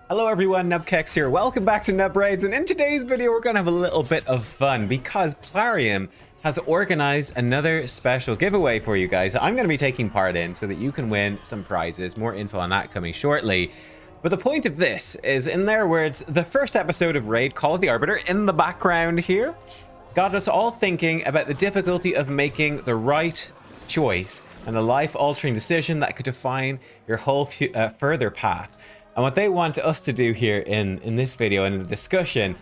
Hello everyone, nubkeks here. Welcome back to Nub Raids, and in today's video we're gonna have a little bit of fun because Plarium has organized another special giveaway for you guys that I'm gonna be taking part in so that you can win some prizes. More info on that coming shortly. But the point of this is, in their words, the first episode of Raid Call of the Arbiter in the background here got us all thinking about the difficulty of making the right choice and a life-altering decision that could define your whole further path. And what they want us to do here in this video and in the discussion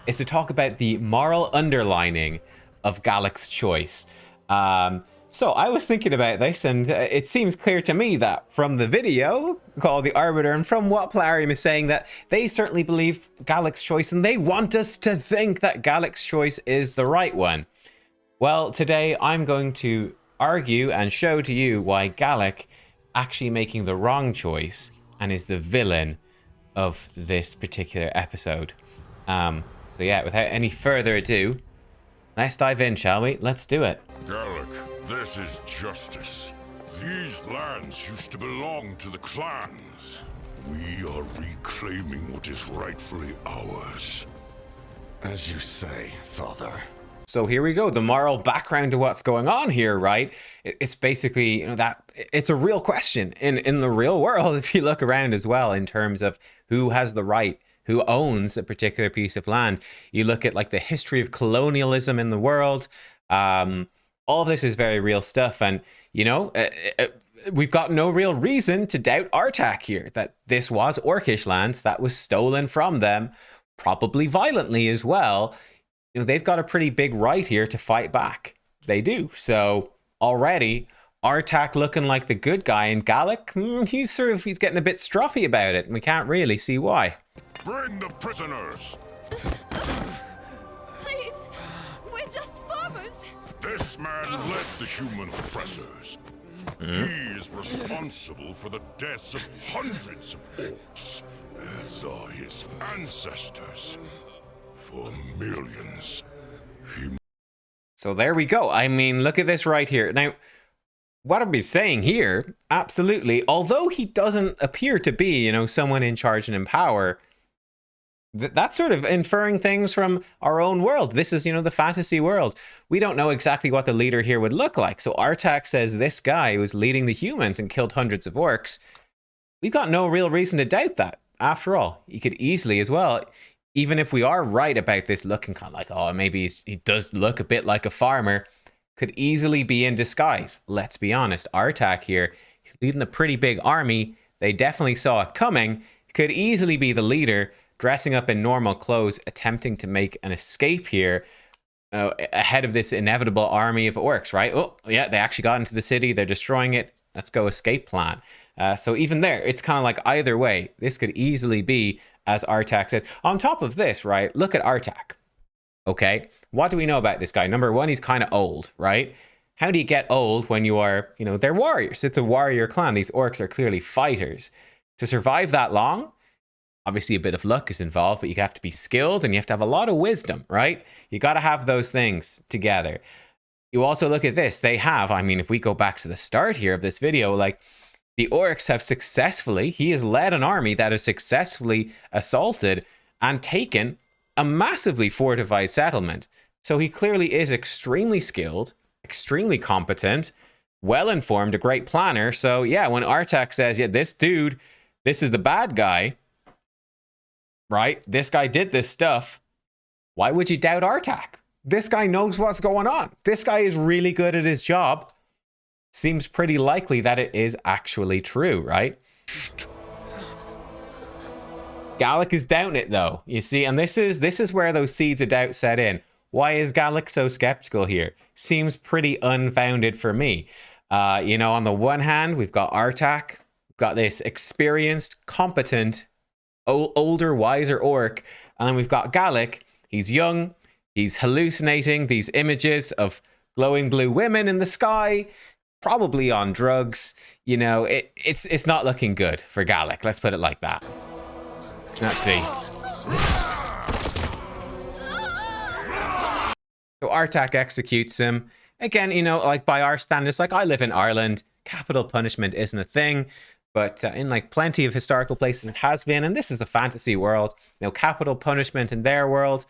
is to talk about the moral underlining of GALEK's choice. So I was thinking about this, and it seems clear to me that from the video called The Arbiter and from what Plarium is saying, that they certainly believe GALEK's choice and they want us to think that GALEK's choice is the right one. Well, today I'm going to argue and show to you why GALEK actually making the wrong choice and is the villain of this particular episode. So yeah, without any further ado, let's dive in, shall we? Let's do it. GALEK, this is justice. These lands used to belong to the clans. We are reclaiming what is rightfully ours. As you say, Father. So here we go, the moral background to what's going on here, right? It's basically, that it's a real question in the real world if you look around as well, in terms of who has the right, who owns a particular piece of land. You look at like the history of colonialism in the world. All of this is very real stuff, and we've got no real reason to doubt Artak here, that this was Orcish land that was stolen from them, probably violently as well. They've got a pretty big right here to fight back. They do. So already Artak looking like the good guy, and GALEK, he's getting a bit stroppy about it, and we can't really see why. Bring the prisoners! Please, we're just farmers. This man led the human oppressors. He is responsible for the deaths of hundreds of orcs, as are his ancestors. For millions. So there we go. I mean, look at this right here. Now, what I'm saying here, absolutely, although he doesn't appear to be, someone in charge and in power, that's sort of inferring things from our own world. This is, the fantasy world. We don't know exactly what the leader here would look like. So Artak says this guy was leading the humans and killed hundreds of orcs. We've got no real reason to doubt that. After all, he could easily as well, even if we are right about this looking kind of like, oh, maybe he does look a bit like a farmer, could easily be in disguise. Let's be honest. Artak here, he's leading a pretty big army. They definitely saw it coming. Could easily be the leader, dressing up in normal clothes, attempting to make an escape here ahead of this inevitable army of orcs, right? Oh, yeah, they actually got into the city. They're destroying it. Let's go escape plan. So even there, it's kind of like either way, this could easily be as Artak says. On top of this, right, look at Artak. Okay, what do we know about this guy? Number one, he's kind of old, right? How do you get old when you are, they're warriors. It's a warrior clan. These orcs are clearly fighters. To survive that long, obviously a bit of luck is involved, but you have to be skilled and you have to have a lot of wisdom, right? You got to have those things together. You also look at this. They have, if we go back to the start here of this video, like, the orcs have successfully, he has led an army that has successfully assaulted and taken a massively fortified settlement. So he clearly is extremely skilled, extremely competent, well-informed, a great planner. So yeah, when Artak says, yeah, this dude, this is the bad guy, right? This guy did this stuff. Why would you doubt Artak? This guy knows what's going on. This guy is really good at his job. Seems pretty likely that it is actually true, right? GALEK is doubting it though, you see, and this is where those seeds of doubt set in. Why is GALEK so skeptical here? Seems pretty unfounded for me. On the one hand, we've got Artak, we've got this experienced, competent, older, wiser orc, and then we've got GALEK. He's young, he's hallucinating these images of glowing blue women in the sky, probably on drugs. It's not looking good for GALEK. Let's put it like that. Let's see. So Artak executes him. Again, like by our standards, like I live in Ireland, capital punishment isn't a thing. but in like plenty of historical places it has been, and this is a fantasy world. Capital punishment in their world,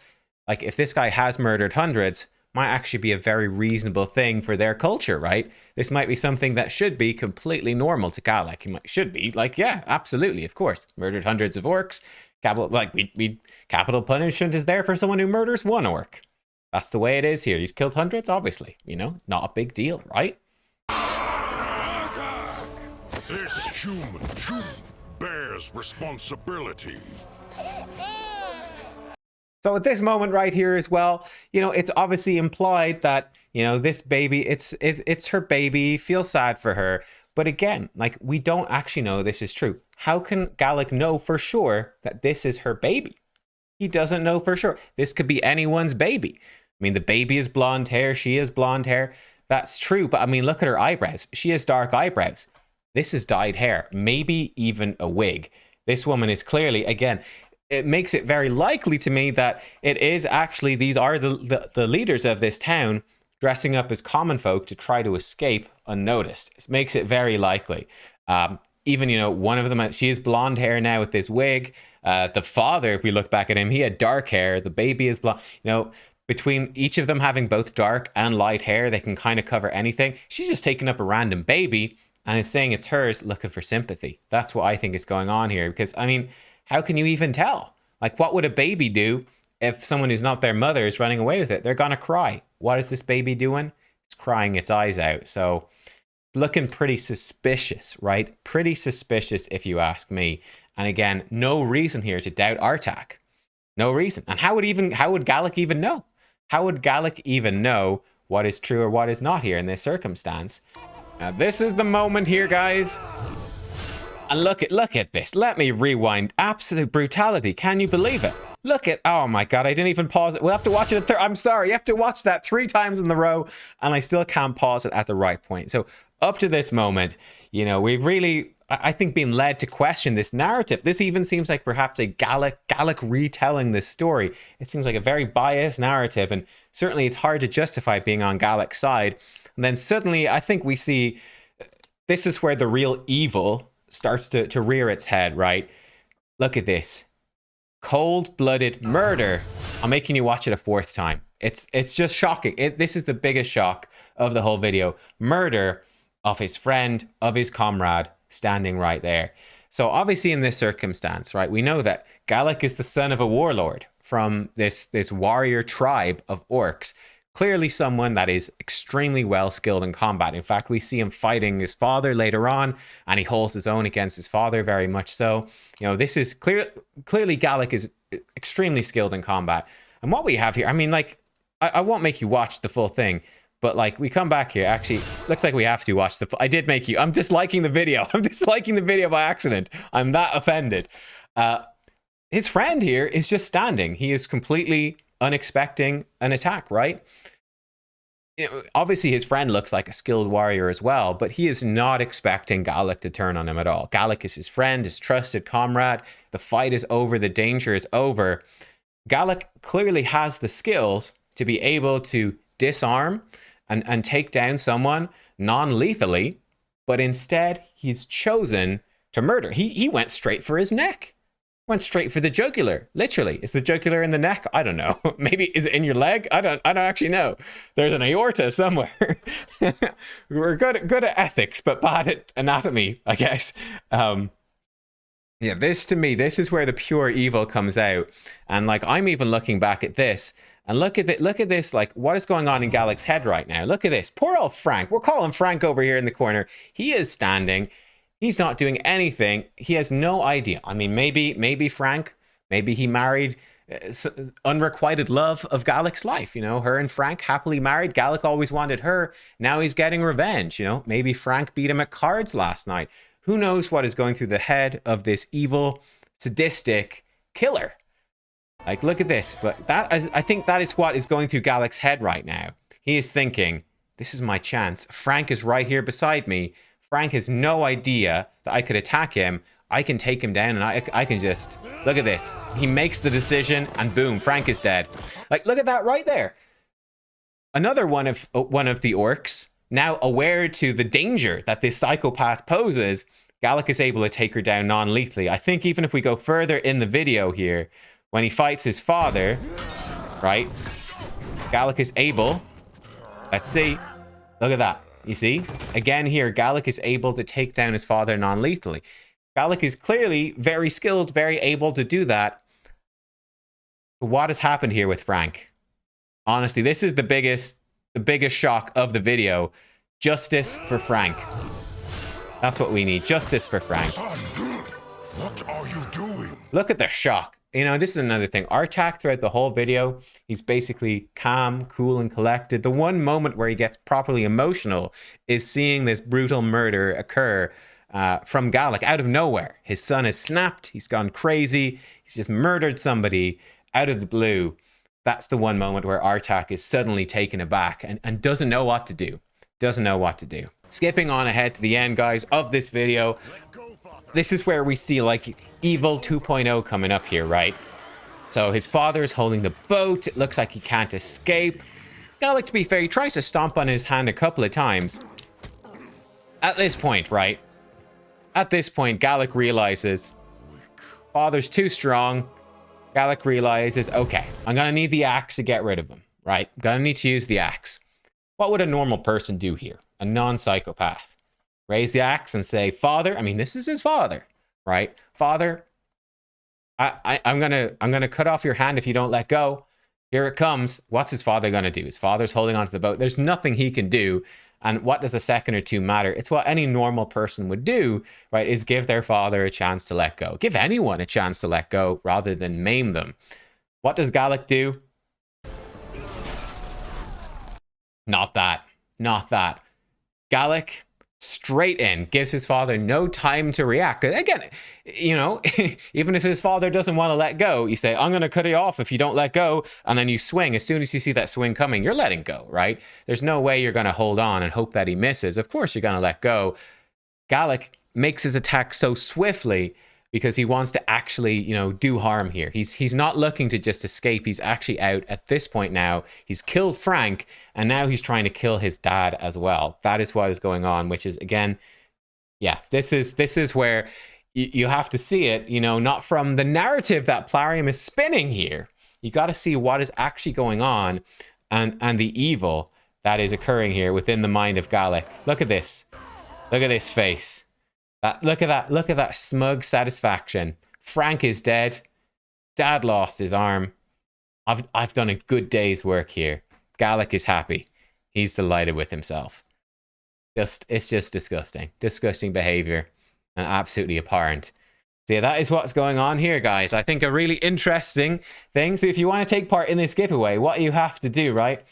like if this guy has murdered hundreds, might actually be a very reasonable thing for their culture, right? This might be something that should be completely normal to GALEK. Should be like, yeah, absolutely, of course. Murdered hundreds of orcs. Capital punishment is there for someone who murders one orc. That's the way it is here. He's killed hundreds, obviously. Not a big deal, right? This human too bears responsibility. So at this moment right here as well, it's obviously implied that, this baby, it's her baby, feel sad for her. But again, like, we don't actually know this is true. How can GALEK know for sure that this is her baby? He doesn't know for sure. This could be anyone's baby. I mean, the baby is blonde hair. She has blonde hair. That's true. But I mean, look at her eyebrows. She has dark eyebrows. This is dyed hair, maybe even a wig. This woman is clearly, again, it makes it very likely to me that it is actually, these are the leaders of this town dressing up as common folk to try to escape unnoticed. It makes it very likely. Even, one of them, she has blonde hair now with this wig. The father, if we look back at him, he had dark hair. The baby is blonde. Between each of them having both dark and light hair, they can kind of cover anything. She's just taking up a random baby and is saying it's hers, looking for sympathy. That's what I think is going on here. Because, I mean, how can you even tell? Like, what would a baby do if someone who's not their mother is running away with it? They're going to cry. What is this baby doing? It's crying its eyes out. So, looking pretty suspicious, right? Pretty suspicious, if you ask me. And again, no reason here to doubt Artak. No reason. And how would GALEK even know? How would GALEK even know what is true or what is not here in this circumstance? Now, this is the moment here, guys. And look at this. Let me rewind. Absolute brutality. Can you believe it? Oh my God, I didn't even pause it. We'll have to watch it. I'm sorry. You have to watch that 3 times in the row, and I still can't pause it at the right point. So up to this moment, we've really, I think, been led to question this narrative. This even seems like perhaps a GALEK retelling this story. It seems like a very biased narrative, and certainly it's hard to justify being on GALEK's side. And then suddenly, I think we see this is where the real evil starts to rear its head, right? Look at this. Cold-blooded murder. I'm making you watch it a 4th time. It's just shocking. This is the biggest shock of the whole video. Murder of his friend, of his comrade, standing right there. So obviously in this circumstance, right, we know that GALEK is the son of a warlord from this warrior tribe of orcs. Clearly someone that is extremely well skilled in combat. In fact, we see him fighting his father later on, and he holds his own against his father very much so. This is clearly GALEK is extremely skilled in combat. And what we have here, I mean, like, I won't make you watch the full thing, but like, we come back here. Actually, looks like we have to watch I did make you. I'm disliking the video. I'm disliking the video by accident. I'm that offended. His friend here is just standing. He is completely unexpecting an attack, right? Obviously his friend looks like a skilled warrior as well, but he is not expecting GALEK to turn on him at all. GALEK is his friend, his trusted comrade. The fight is over. The danger is over. GALEK clearly has the skills to be able to disarm and take down someone non-lethally, but instead he's chosen to murder. He went straight for his neck. Went straight for the jugular. Literally. Is the jugular in the neck? I don't know. Maybe is it in your leg? I don't actually know. There's an aorta somewhere. We're good at ethics, but bad at anatomy, I guess. Yeah, this to me, this is where the pure evil comes out. And like, I'm even looking back at this, and look at this, like, what is going on in GALEK's head right now? Look at this. Poor old Frank. We're calling Frank over here in the corner. He is standing. He's not doing anything. He has no idea. I mean, maybe Frank, maybe he married unrequited love of GALEK's life. Her and Frank happily married. GALEK always wanted her. Now he's getting revenge. Maybe Frank beat him at cards last night. Who knows what is going through the head of this evil, sadistic killer? Like, look at this. But I think that is what is going through GALEK's head right now. He is thinking, this is my chance. Frank is right here beside me. Frank has no idea that I could attack him. I can take him down, and I can just... Look at this. He makes the decision, and boom, Frank is dead. Like, look at that right there. Another one of the orcs, now aware to the danger that this psychopath poses, GALEK is able to take her down non-lethally. I think even if we go further in the video here, when he fights his father, right, GALEK is able, let's see, look at that. You see? Again here, GALEK is able to take down his father non-lethally. GALEK is clearly very skilled, very able to do that. But what has happened here with Frank? Honestly, this is the biggest shock of the video. Justice for Frank. That's what we need. Justice for Frank. Son, what are you doing? Look at the shock. You know, this is another thing. Artak, throughout the whole video, he's basically calm, cool, and collected. The one moment where he gets properly emotional is seeing this brutal murder occur from GALEK out of nowhere. His son has snapped. He's gone crazy. He's just murdered somebody out of the blue. That's the one moment where Artak is suddenly taken aback and doesn't know what to do. Doesn't know what to do. Skipping on ahead to the end, guys, of this video. This is where we see, like, Evil 2.0 coming up here, right? So his father is holding the boat. It looks like he can't escape. GALEK, to be fair, he tries to stomp on his hand a couple of times. At this point, right? At this point, GALEK realizes father's too strong. GALEK realizes, okay, I'm going to need the axe to get rid of him, right? I'm going to need to use the axe. What would a normal person do here? A non-psychopath. Raise the axe and say, Father, I mean, this is his father, right? Father, I'm gonna cut off your hand if you don't let go. Here it comes. What's his father gonna do? His father's holding onto the boat. There's nothing he can do. And what does a second or two matter? It's what any normal person would do, right? Is give their father a chance to let go. Give anyone a chance to let go rather than maim them. What does GALEK do? Not that. Not that. GALEK, straight in, gives his father no time to react. Again, you know, even if his father doesn't want to let go, you say, I'm going to cut you off if you don't let go. And then you swing. As soon as you see that swing coming, you're letting go, right? There's no way you're going to hold on and hope that he misses. Of course, you're going to let go. GALEK makes his attack so swiftly because he wants to actually, you know, do harm here. He's not looking to just escape. He's actually out at this point now. He's killed Frank, and now he's trying to kill his dad as well. That is what is going on, which is, again, yeah, this is where you have to see it, you know, not from the narrative that Plarium is spinning here. You got to see what is actually going on and the evil that is occurring here within the mind of GALEK. Look at this. Look at this face. Look at that smug satisfaction. Frank is dead. Dad lost his arm. I've done a good day's work here. GALEK is happy. He's delighted with himself. It's just disgusting. Disgusting behavior and absolutely abhorrent. So yeah, that is what's going on here, guys. I think a really interesting thing. So if you want to take part in this giveaway, what you have to do, right?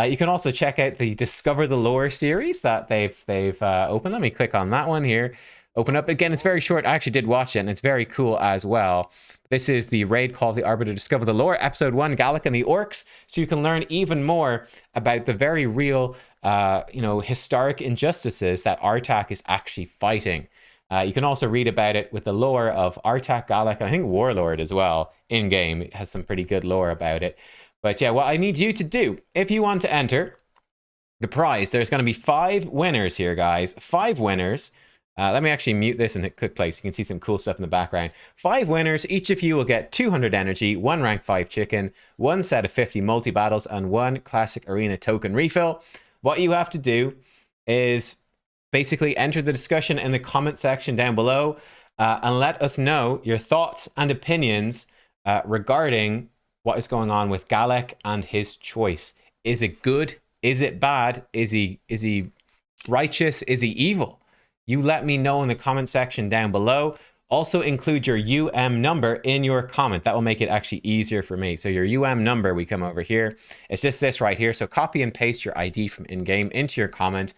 You can also check out the Discover the Lore series that they've opened. Let me click on that one here. Open up. Again, it's very short. I actually did watch it, and it's very cool as well. This is the raid called the Arbiter Discover the Lore, Episode 1, GALEK and the Orcs, so you can learn even more about the very real, you know, historic injustices that Artak is actually fighting. You can also read about it with the lore of Artak, GALEK, and I think Warlord as well, in-game. It has some pretty good lore about it. But yeah, what I need you to do, if you want to enter the prize, there's going to be 5 winners here, guys. 5 winners. Let me actually mute this and hit click play so you can see some cool stuff in the background. 5 winners. Each of you will get 200 energy, 1 rank 5 chicken, 1 set of 50 multi-battles, and 1 classic arena token refill. What you have to do is basically enter the discussion in the comment section down below and let us know your thoughts and opinions regarding what is going on with GALEK and his choice. Is it good? Is it bad? Is he righteous? Is he evil? You let me know in the comment section down below. Also include your UM number in your comment. That will make it actually easier for me. So your UM number, we come over here. It's just this right here. So copy and paste your ID from in-game into your comment.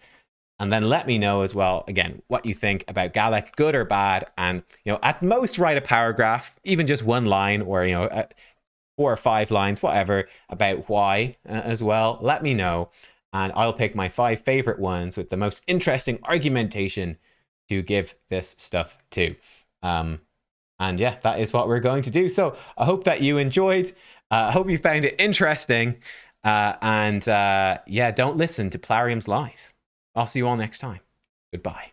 And then let me know as well, again, what you think about GALEK, good or bad. And, you know, at most write a paragraph, even just 1 line or, you know, 4 or 5 lines, whatever, about why as well. Let me know. And I'll pick my 5 favorite ones with the most interesting argumentation to give this stuff to. And yeah, that is what we're going to do. So I hope that you enjoyed. I hope you found it interesting. Yeah, don't listen to Plarium's lies. I'll see you all next time. Goodbye.